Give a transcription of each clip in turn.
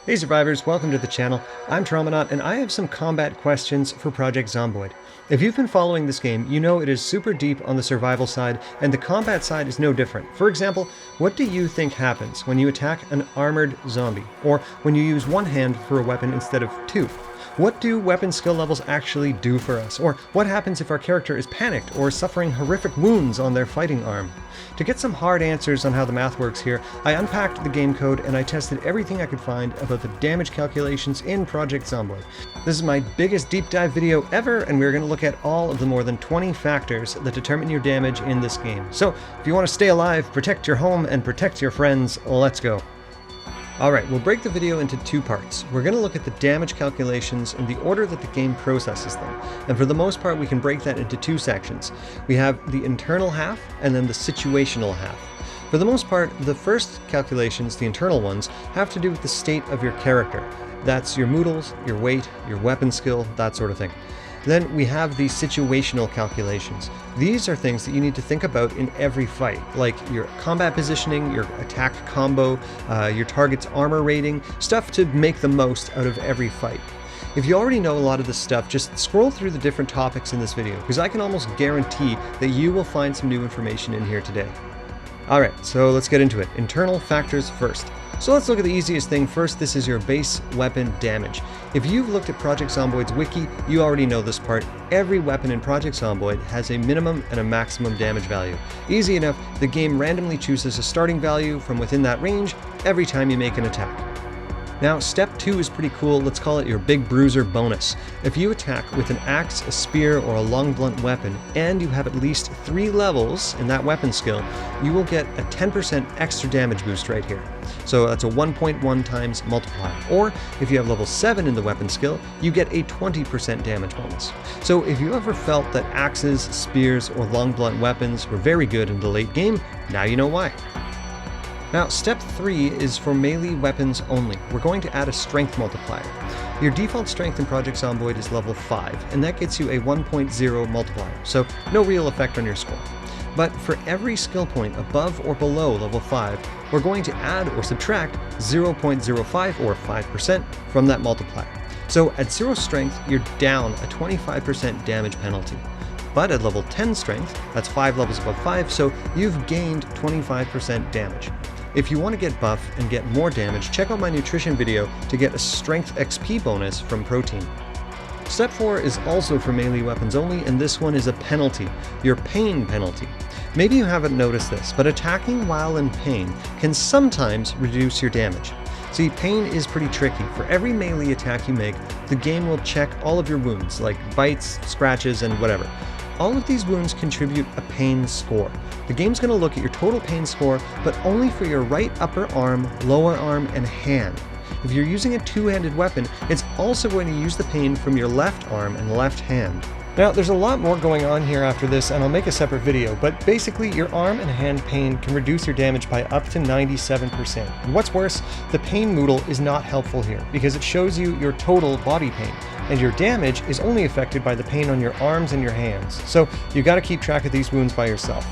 Hey survivors, welcome to the channel. I'm Trombo, and I have some combat questions for Project Zomboid. If you've been following this game, you know it is super deep on the survival side, and the combat side is no different. For example, what do you think happens when you attack an armored zombie, or when you use one hand for a weapon instead of two? What do weapon skill levels actually do for us? Or what happens if our character is panicked or suffering horrific wounds on their fighting arm? To get some hard answers on how the math works here, I unpacked the game code and I tested everything I could find about the damage calculations in Project Zomboid. This is my biggest deep dive video ever, and we're going to look at all of the more than 20 factors that determine your damage in this game. So, if you want to stay alive, protect your home, and protect your friends, let's go. Alright, we'll break the video into two parts. We're going to look at the damage calculations in the order that the game processes them. And for the most part, we can break that into two sections. We have the internal half, and then the situational half. For the most part, the first calculations, the internal ones, have to do with the state of your character. That's your moodles, your weight, your weapon skill, that sort of thing. Then we have the situational calculations. These are things that you need to think about in every fight, like your combat positioning, your attack combo, your target's armor rating, stuff to make the most out of every fight. If you already know a lot of this stuff, just scroll through the different topics in this video, because I can almost guarantee that you will find some new information in here today. Alright, so let's get into it. Internal factors first. So let's look at the easiest thing first. This is your base weapon damage. If you've looked at Project Zomboid's wiki, you already know this part. Every weapon in Project Zomboid has a minimum and a maximum damage value. Easy enough, the game randomly chooses a starting value from within that range every time you make an attack. Now, step 2 is pretty cool. Let's call it your big Bruiser Bonus. If you attack with an axe, a spear, or a long blunt weapon, and you have at least 3 levels in that weapon skill, you will get a 10% extra damage boost right here. So that's a 1.1 times multiplier. Or if you have level 7 in the weapon skill, you get a 20% damage bonus. So if you ever felt that axes, spears, or long blunt weapons were very good in the late game, now you know why. Now, step 3 is for melee weapons only. We're going to add a strength multiplier. Your default strength in Project Zomboid is level 5, and that gets you a 1.0 multiplier, so no real effect on your score. But for every skill point above or below level 5, we're going to add or subtract 0.05 or 5% from that multiplier. So at 0 strength, you're down a 25% damage penalty. But at level 10 strength, that's 5 levels above 5, so you've gained 25% damage. If you want to get buff and get more damage, check out my nutrition video to get a strength XP bonus from protein. Step 4 is also for melee weapons only, and this one is a penalty, your pain penalty. Maybe you haven't noticed this, but attacking while in pain can sometimes reduce your damage. See, pain is pretty tricky. For every melee attack you make, the game will check all of your wounds, like bites, scratches, and whatever. All of these wounds contribute a pain score. The game's going to look at your total pain score, but only for your right upper arm, lower arm, and hand. If you're using a two-handed weapon, it's also going to use the pain from your left arm and left hand. Now, there's a lot more going on here after this, and I'll make a separate video, but basically your arm and hand pain can reduce your damage by up to 97%. And what's worse, the pain moodle is not helpful here, because it shows you your total body pain, and your damage is only affected by the pain on your arms and your hands, so you gotta keep track of these wounds by yourself.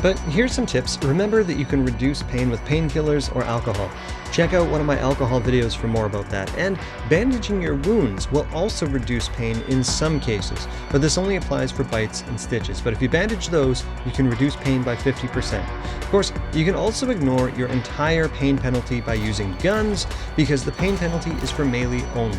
But here's some tips. Remember that you can reduce pain with painkillers or alcohol. Check out one of my alcohol videos for more about that. And bandaging your wounds will also reduce pain in some cases, but this only applies for bites and stitches. But if you bandage those, you can reduce pain by 50%. Of course, you can also ignore your entire pain penalty by using guns, because the pain penalty is for melee only.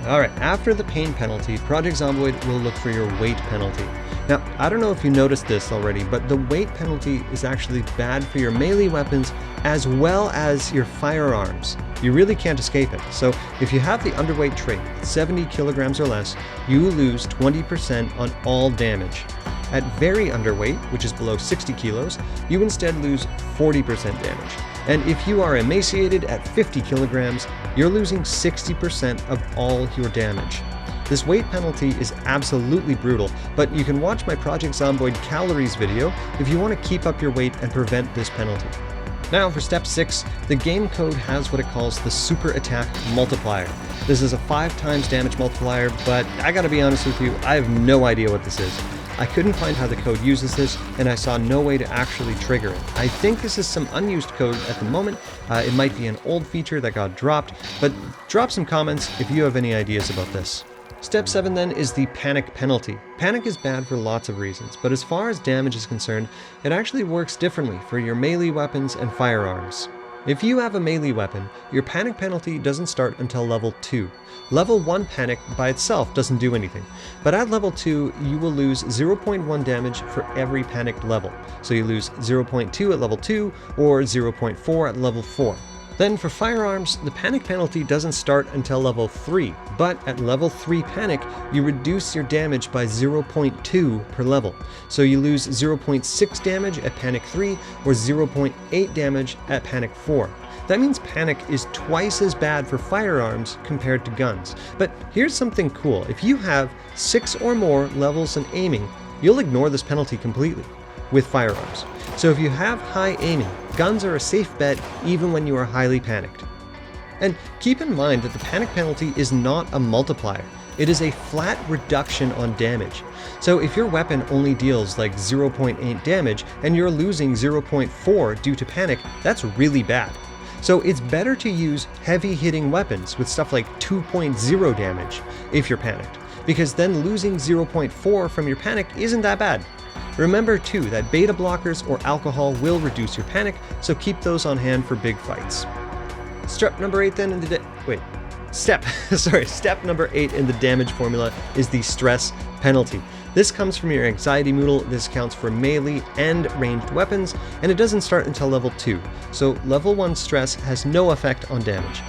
Alright, after the pain penalty, Project Zomboid will look for your weight penalty. Now, I don't know if you noticed this already, but the weight penalty is actually bad for your melee weapons as well as your firearms. You really can't escape it. So if you have the underweight trait, 70 kilograms or less, you lose 20% on all damage. At very underweight, which is below 60 kilos, you instead lose 40% damage. And if you are emaciated at 50 kilograms, you're losing 60% of all your damage. This weight penalty is absolutely brutal, but you can watch my Project Zomboid calories video if you want to keep up your weight and prevent this penalty. Now for step 6, the game code has what it calls the super attack multiplier. This is a 5 times damage multiplier, but I gotta be honest with you, I have no idea what this is. I couldn't find how the code uses this, and I saw no way to actually trigger it. I think this is some unused code at the moment. It might be an old feature that got dropped, but drop some comments if you have any ideas about this. Step 7 then is the Panic Penalty. Panic is bad for lots of reasons, but as far as damage is concerned, it actually works differently for your melee weapons and firearms. If you have a melee weapon, your Panic Penalty doesn't start until level 2. Level 1 Panic by itself doesn't do anything, but at level 2 you will lose 0.1 damage for every panicked level. So you lose 0.2 at level 2 or 0.4 at level 4. Then for firearms, the Panic Penalty doesn't start until level 3, but at level 3 Panic, you reduce your damage by 0.2 per level. So you lose 0.6 damage at Panic 3 or 0.8 damage at Panic 4. That means Panic is twice as bad for firearms compared to guns. But here's something cool. If you have 6 or more levels in aiming, you'll ignore this penalty completely with firearms. So if you have high aiming, guns are a safe bet even when you are highly panicked. And keep in mind that the Panic Penalty is not a multiplier. It is a flat reduction on damage. So if your weapon only deals like 0.8 damage and you're losing 0.4 due to panic, that's really bad. So it's better to use heavy hitting weapons with stuff like 2.0 damage if you're panicked, because then losing 0.4 from your panic isn't that bad. Remember too that beta blockers or alcohol will reduce your panic, so keep those on hand for big fights. Step number 8 then in the Step number 8 in the damage formula is the Stress Penalty. This comes from your Anxiety Moodle. This counts for melee and ranged weapons, and it doesn't start until level 2, so level 1 stress has no effect on damage.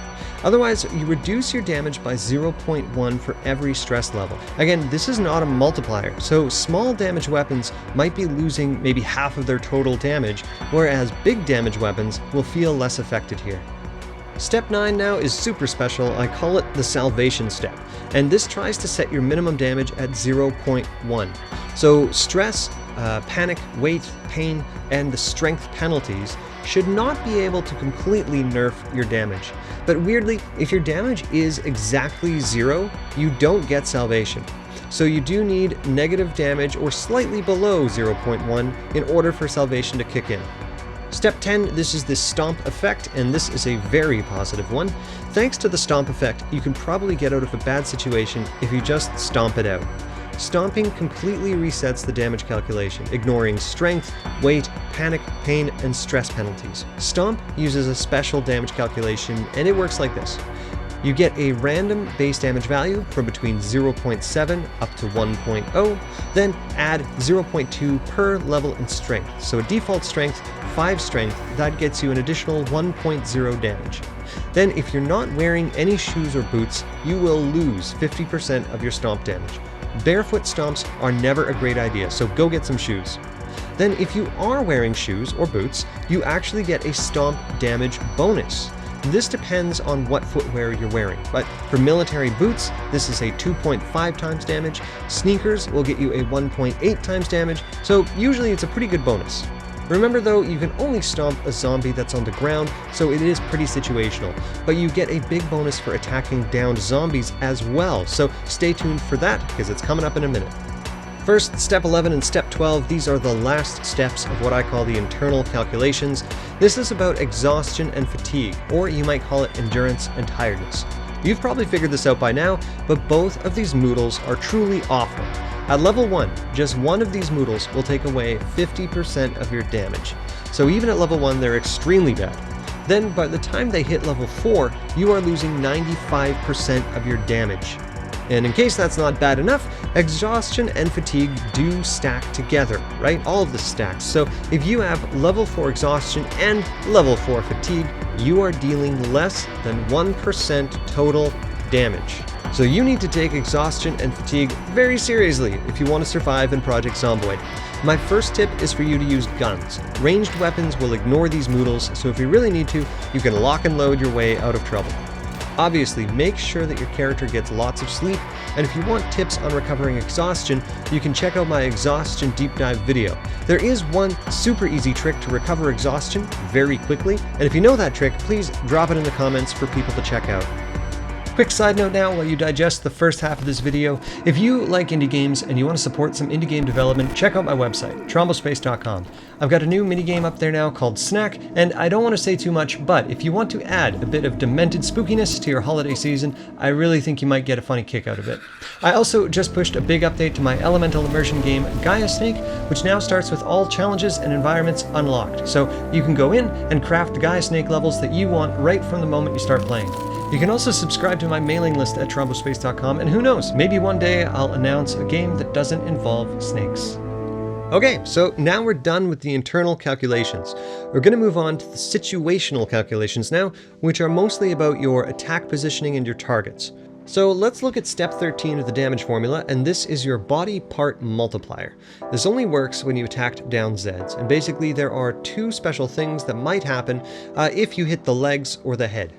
Otherwise, you reduce your damage by 0.1 for every stress level. Again, this is not a multiplier, so small damage weapons might be losing maybe half of their total damage, whereas big damage weapons will feel less affected here. Step 9 now is super special. I call it the Salvation Step, and this tries to set your minimum damage at 0.1. So stress, panic, weight, pain, and the strength penalties should not be able to completely nerf your damage. But weirdly, if your damage is exactly 0, you don't get salvation. So you do need negative damage or slightly below 0.1 in order for salvation to kick in. Step 10, this is the Stomp Effect, and this is a very positive one. Thanks to the Stomp Effect, you can probably get out of a bad situation if you just stomp it out. Stomping completely resets the damage calculation, ignoring strength, weight, panic, pain, and stress penalties. Stomp uses a special damage calculation, and it works like this. You get a random base damage value from between 0.7 up to 1.0, then add 0.2 per level in strength. So a default strength, 5 strength, that gets you an additional 1.0 damage. Then if you're not wearing any shoes or boots, you will lose 50% of your stomp damage. Barefoot stomps are never a great idea, so go get some shoes. Then if you are wearing shoes or boots, you actually get a stomp damage bonus. This depends on what footwear you're wearing, but for military boots, this is a 2.5 times damage. Sneakers will get you a 1.8 times damage, so usually it's a pretty good bonus. Remember though, you can only stomp a zombie that's on the ground, so it is pretty situational, but you get a big bonus for attacking downed zombies as well, so stay tuned for that because it's coming up in a minute. First, Step 11 and Step 12, these are the last steps of what I call the internal calculations. This is about exhaustion and fatigue, or you might call it endurance and tiredness. You've probably figured this out by now, but both of these moodles are truly awful. At level 1, just one of these moodles will take away 50% of your damage. So even at level 1, they're extremely bad. Then by the time they hit level 4, you are losing 95% of your damage. And in case that's not bad enough, exhaustion and fatigue do stack together, right? All of this stacks. So if you have level 4 exhaustion and level 4 fatigue, you are dealing less than 1% total damage. So you need to take exhaustion and fatigue very seriously if you want to survive in Project Zomboid. My first tip is for you to use guns. Ranged weapons will ignore these moodles, so if you really need to, you can lock and load your way out of trouble. Obviously, make sure that your character gets lots of sleep, and if you want tips on recovering exhaustion, you can check out my exhaustion deep dive video. There is one super easy trick to recover exhaustion very quickly, and if you know that trick, please drop it in the comments for people to check out. Quick side note now while you digest the first half of this video. If you like indie games and you want to support some indie game development, check out my website, trombospace.com. I've got a new minigame up there now called Snack, and I don't want to say too much, but if you want to add a bit of demented spookiness to your holiday season, I really think you might get a funny kick out of it. I also just pushed a big update to my elemental immersion game, Gaia Snake, which now starts with all challenges and environments unlocked. So you can go in and craft the Gaia Snake levels that you want right from the moment you start playing. You can also subscribe to my mailing list at trombospace.com, and who knows, maybe one day I'll announce a game that doesn't involve snakes. Okay, so now we're done with the internal calculations. We're going to move on to the situational calculations now, which are mostly about your attack positioning and your targets. So let's look at step 13 of the damage formula, and this is your body part multiplier. This only works when you attack down Zeds, and basically there are two special things that might happen if you hit the legs or the head.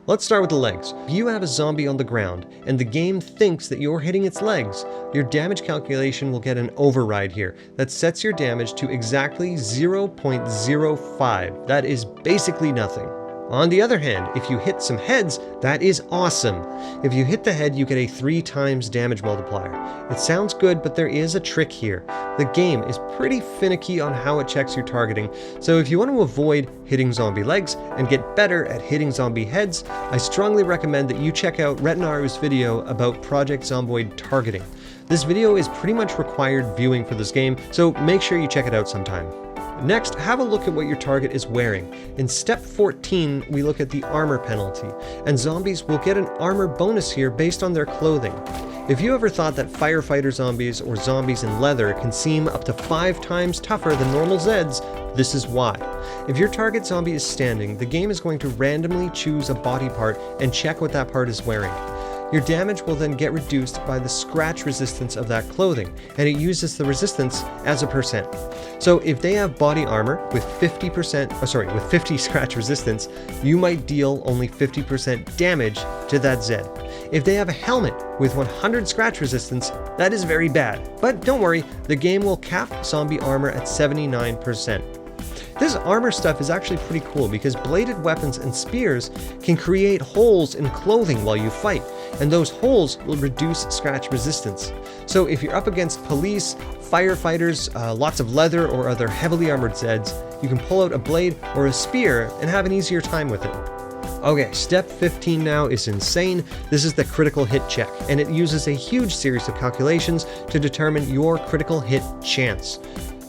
Let's start with the legs. If you have a zombie on the ground and the game thinks that you're hitting its legs, your damage calculation will get an override here that sets your damage to exactly 0.05. That is basically nothing. On the other hand, if you hit some heads, that is awesome. If you hit the head, you get a 3 times damage multiplier. It sounds good, but there is a trick here. The game is pretty finicky on how it checks your targeting, so if you want to avoid hitting zombie legs and get better at hitting zombie heads, I strongly recommend that you check out Retinaru's video about Project Zomboid targeting. This video is pretty much required viewing for this game, so make sure you check it out sometime. Next, have a look at what your target is wearing. In step 14, we look at the armor penalty, and zombies will get an armor bonus here based on their clothing. If you ever thought that firefighter zombies or zombies in leather can seem up to 5 times tougher than normal Zeds, this is why. If your target zombie is standing, the game is going to randomly choose a body part and check what that part is wearing. Your damage will then get reduced by the scratch resistance of that clothing, and it uses the resistance as a percent. So if they have body armor with 50 scratch resistance, you might deal only 50% damage to that Zed. If they have a helmet with 100 scratch resistance, that is very bad. But don't worry, the game will cap zombie armor at 79%. This armor stuff is actually pretty cool because bladed weapons and spears can create holes in clothing while you fight, and those holes will reduce scratch resistance. So if you're up against police, firefighters, lots of leather or other heavily armored Zeds, you can pull out a blade or a spear and have an easier time with it. Okay, step 15 now is insane. This is the critical hit check, and it uses a huge series of calculations to determine your critical hit chance.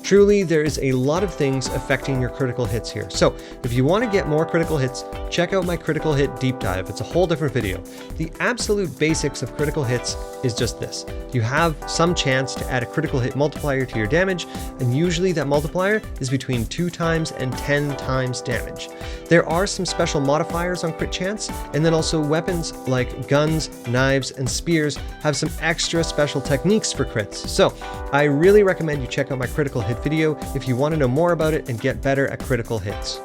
Truly, there is a lot of things affecting your critical hits here. So if you want to get more critical hits, check out my critical hit deep dive. It's a whole different video. The absolute basics of critical hits is just this. You have some chance to add a critical hit multiplier to your damage, and usually that multiplier is between 2 times and 10 times damage. There are some special modifiers on crit chance, and then also weapons like guns, knives, and spears have some extra special techniques for crits. So I really recommend you check out my critical hit video if you want to know more about it and get better at critical hits.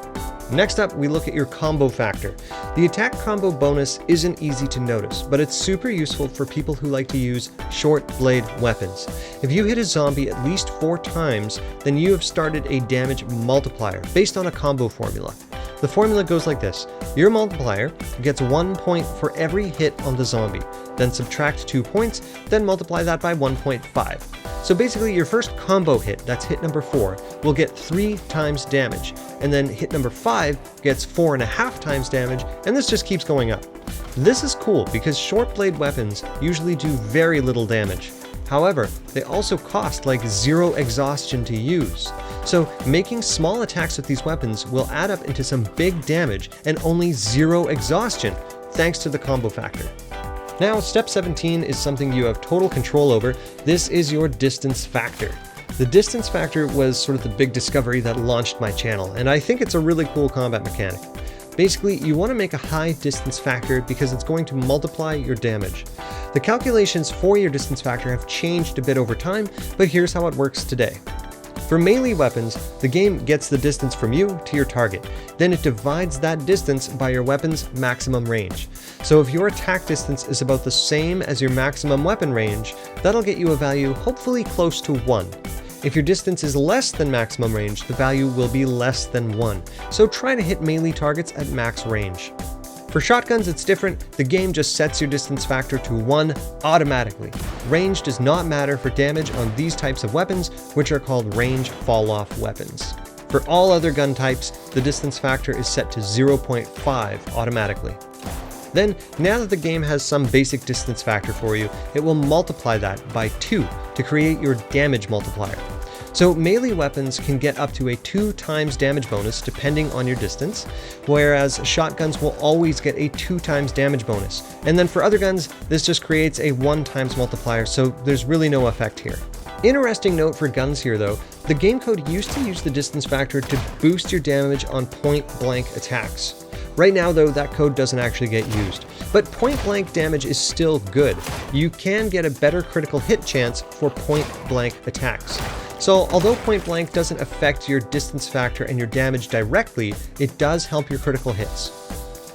Next up, we look at your combo factor. The attack combo bonus isn't easy to notice, but it's super useful for people who like to use short blade weapons. If you hit a zombie at least 4 times, then you have started a damage multiplier based on a combo formula. The formula goes like this. Your multiplier gets 1 point for every hit on the zombie, then subtract 2 points, then multiply that by 1.5. So basically your first combo hit, that's hit number 4, will get 3 times damage, and then hit number 5 gets 4.5 times damage, and this just keeps going up. This is cool because short blade weapons usually do very little damage. However, they also cost like 0 exhaustion to use. So making small attacks with these weapons will add up into some big damage and only 0 exhaustion, thanks to the combo factor. Now, step 17 is something you have total control over. This is your distance factor. The distance factor was sort of the big discovery that launched my channel, and I think it's a really cool combat mechanic. Basically, you want to make a high distance factor because it's going to multiply your damage. The calculations for your distance factor have changed a bit over time, but here's how it works today. For melee weapons, the game gets the distance from you to your target. Then it divides that distance by your weapon's maximum range. So if your attack distance is about the same as your maximum weapon range, that'll get you a value hopefully close to 1. If your distance is less than maximum range, the value will be less than 1. So try to hit melee targets at max range. For shotguns, it's different. The game just sets your distance factor to 1 automatically. Range does not matter for damage on these types of weapons, which are called range fall-off weapons. For all other gun types, the distance factor is set to 0.5 automatically. Then, now that the game has some basic distance factor for you, it will multiply that by 2 to create your damage multiplier. So melee weapons can get up to a 2 times damage bonus depending on your distance, whereas shotguns will always get a 2 times damage bonus. And then for other guns, this just creates a 1 times multiplier, so there's really no effect here. Interesting note for guns here though, the game code used to use the distance factor to boost your damage on point-blank attacks. Right now though, that code doesn't actually get used. But point-blank damage is still good. You can get a better critical hit chance for point-blank attacks. So although point-blank doesn't affect your distance factor and your damage directly, it does help your critical hits.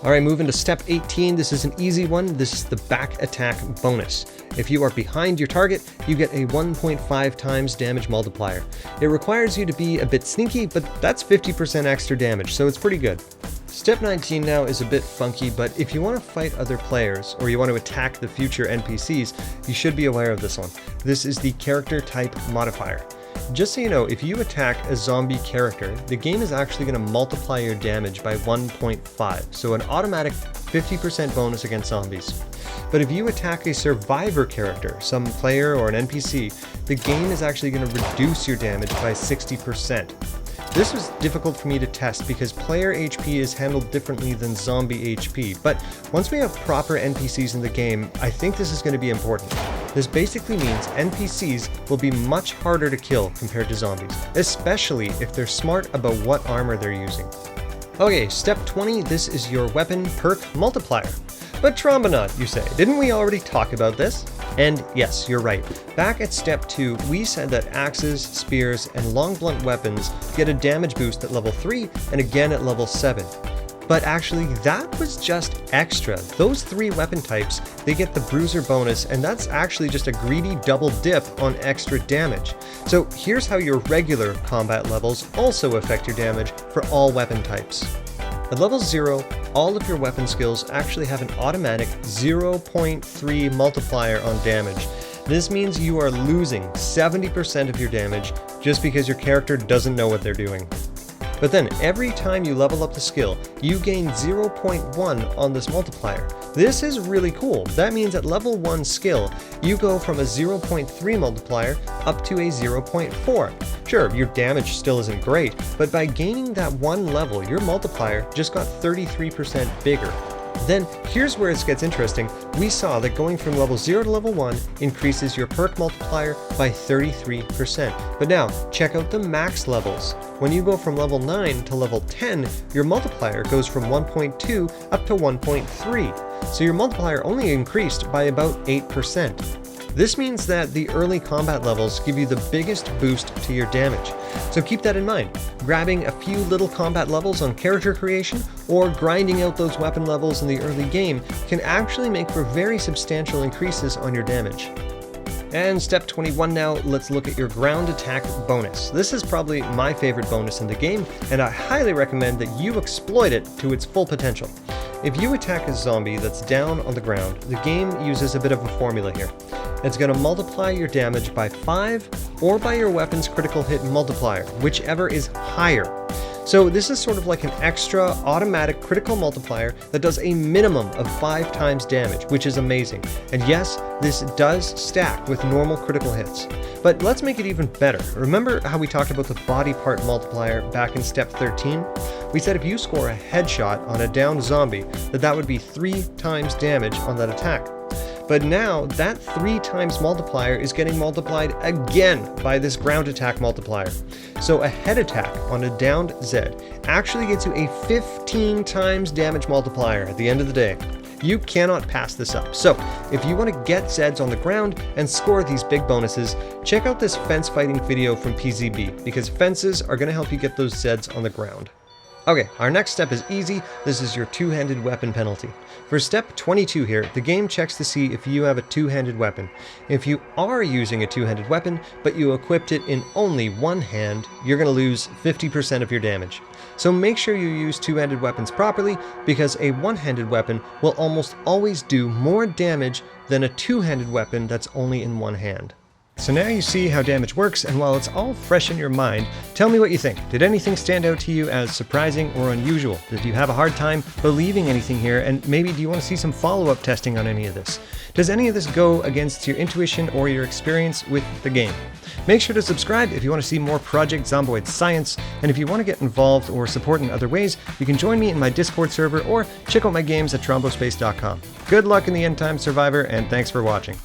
Alright, moving to step 18, this is an easy one. This is the back attack bonus. If you are behind your target, you get a 1.5 times damage multiplier. It requires you to be a bit sneaky, but that's 50% extra damage, so it's pretty good. Step 19 now is a bit funky, but if you want to fight other players, or you want to attack the future NPCs, you should be aware of this one. This is the character type modifier. Just so you know, if you attack a zombie character, the game is actually going to multiply your damage by 1.5, so an automatic 50% bonus against zombies. But if you attack a survivor character, some player or an NPC, the game is actually going to reduce your damage by 60%. This was difficult for me to test because player HP is handled differently than zombie HP, but once we have proper NPCs in the game, I think this is going to be important. This basically means NPCs will be much harder to kill compared to zombies, especially if they're smart about what armor they're using. Okay, step 20, this is your weapon perk multiplier. But Trombo, you say, didn't we already talk about this? And yes, you're right. Back at step 2, we said that axes, spears, and long blunt weapons get a damage boost at level 3 and again at level 7. But actually, that was just extra. Those 3 weapon types, they get the Bruiser Bonus, and that's actually just a greedy double dip on extra damage. So here's how your regular combat levels also affect your damage for all weapon types. At level 0, all of your weapon skills actually have an automatic 0.3 multiplier on damage. This means you are losing 70% of your damage just because your character doesn't know what they're doing. But then, every time you level up the skill, you gain 0.1 on this multiplier. This is really cool. That means at level 1 skill, you go from a 0.3 multiplier up to a 0.4. Sure, your damage still isn't great, but by gaining that 1 level, your multiplier just got 33% bigger. Then, here's where it gets interesting. We saw that going from level 0 to level 1 increases your perk multiplier by 33%. But now, check out the max levels. When you go from level 9 to level 10, your multiplier goes from 1.2 up to 1.3. So your multiplier only increased by about 8%. This means that the early combat levels give you the biggest boost to your damage. So keep that in mind. Grabbing a few little combat levels on character creation or grinding out those weapon levels in the early game can actually make for very substantial increases on your damage. And step 21 now, let's look at your ground attack bonus. This is probably my favorite bonus in the game, and I highly recommend that you exploit it to its full potential. If you attack a zombie that's down on the ground, the game uses a bit of a formula here. It's going to multiply your damage by 5 or by your weapon's critical hit multiplier, whichever is higher. So this is sort of like an extra automatic critical multiplier that does a minimum of 5 times damage, which is amazing. And yes, this does stack with normal critical hits. But let's make it even better. Remember how we talked about the body part multiplier back in step 13? We said if you score a headshot on a downed zombie, that would be 3 times damage on that attack. But now, that 3 times multiplier is getting multiplied again by this ground attack multiplier. So a head attack on a downed Zed actually gets you a 15 times damage multiplier at the end of the day. You cannot pass this up. So, if you want to get Zeds on the ground and score these big bonuses, check out this fence fighting video from PZB, because fences are going to help you get those Zeds on the ground. Okay, our next step is easy. This is your two-handed weapon penalty. For step 22 here, the game checks to see if you have a two-handed weapon. If you are using a two-handed weapon, but you equipped it in only one hand, you're going to lose 50% of your damage. So make sure you use two-handed weapons properly, because a one-handed weapon will almost always do more damage than a two-handed weapon that's only in one hand. So now you see how damage works, and while it's all fresh in your mind, tell me what you think. Did anything stand out to you as surprising or unusual? Did you have a hard time believing anything here, and maybe do you want to see some follow-up testing on any of this? Does any of this go against your intuition or your experience with the game? Make sure to subscribe if you want to see more Project Zomboid science, and if you want to get involved or support in other ways, you can join me in my Discord server or check out my games at trombospace.com. Good luck in the End Time Survivor, and thanks for watching.